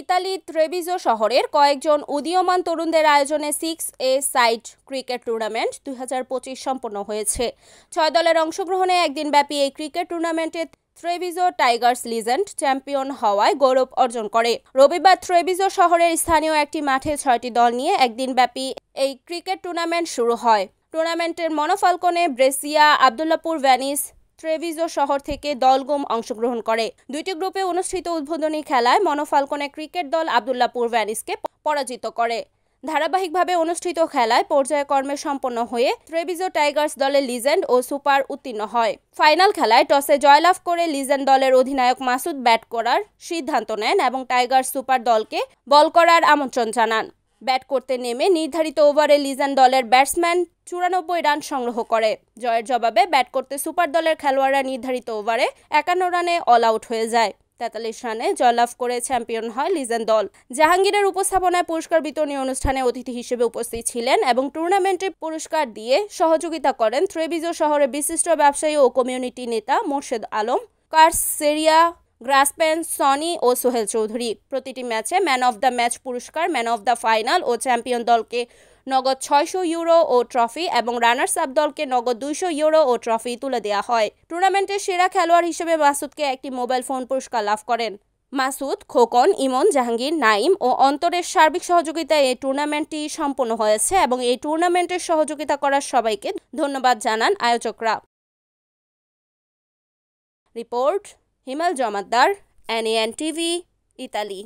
Italy ট্রেভিজো শহরের কয়েকজন উদীয়মান তরুণদের আয়োজনে 6 সাইড ক্রিকেট টুর্নামেন্ট 2025 সম্পন্ন হয়েছে। 6 দলের অংশগ্রহণে একদিনব্যাপী এই ক্রিকেট টুর্নামেন্টে ট্রেভিজো টাইগার্স লিজেন্ড চ্যাম্পিয়ন হওয়ায় গৌরব অর্জন করে। রবিবার ট্রেভিজো শহরের স্থানীয় একটি মাঠে 6টি দল নিয়ে একদিনব্যাপী এই ক্রিকেট টুর্নামেন্ট শুরু হয়। টুর্নামেন্টের মনোফালকনে, ব্রেসিয়া, আবদুল্লাপুর, ভেনিস, ট্রেভিজো শহর থেকে দলগুলো অংশগ্রহণ করে। দুইটি গ্রুপে অনুষ্ঠিত উদ্বোধনী খেলায় মনোফালকনে ক্রিকেট দল আবদুল্লাপুর ভ্যানিসকে পরাজিত করে। ধারাবাহিকভাবে অনুষ্ঠিত খেলায় পর্যায়ক্রমে সম্পন্ন হয়ে ট্রেভিজো টাইগার্স দলের লিজেন্ড ও সুপার উত্তীর্ণ হয়। ফাইনাল খেলায় টসে জয়লাভ করে লিজেন্ড দলের অধিনায়ক মাসুদ ব্যাট করার সিদ্ধান্ত নেন এবং টাইগার্স সুপার দলকে বল করার আমন্ত্রণ জানান। ব্যাট করতে নেমে নির্ধারিত ওভারে লিজেন্ড দলের ব্যাটসম্যান 94 রান সংগ্রহ করে। জয়ের জবাবে ব্যাট করতে সুপার দলের খেলোয়াড়রা নির্ধারিত ওভারে 51 রানে অল আউট হয়ে যায়। 43 রানে জয়লাভ করে চ্যাম্পিয়ন হয় লিজেন্ড দল। জাহাঙ্গীরের উপস্থাপনায় পুরস্কার বিতরণী অনুষ্ঠানে অতিথি হিসেবে উপস্থিত ছিলেন এবং টুর্নামেন্টে পুরস্কার দিয়ে সহযোগিতা করেন ট্রেভিজো শহরের বিশিষ্ট ব্যবসায়ী ও কমিউনিটি নেতা মোর্শেদ আলম, কার্স সেরিয়া, গ্রাসপেন, সনি ও সোহেল চৌধুরী। প্রতিটি ম্যাচে ম্যান অফ দ্য ম্যাচ পুরস্কার, ম্যান অফ দ্য ফাইনাল ও চ্যাম্পিয়ন দলকে নগদ 600 ইউরো ও ট্রফি এবং রানার্স আপ দলকে নগদ 200 ইউরো ও ট্রফি তুলে দেওয়া হয়। টুর্নামেন্টের সেরা খেলোয়াড় হিসেবে মাসুদকে একটি মোবাইল ফোন পুরস্কার লাভ করেন। মাসুদ, খোকন, ইমন, জাহাঙ্গীর, নাইম ও অন্তরের সার্বিক সহযোগিতায় এই টুর্নামেন্টটি সম্পন্ন হয়েছে এবং এই টুর্নামেন্টের সহযোগিতা করার সবাইকে ধন্যবাদ জানান আয়োজকরা। Report Himal Jamaddar, NAN TV, Italy.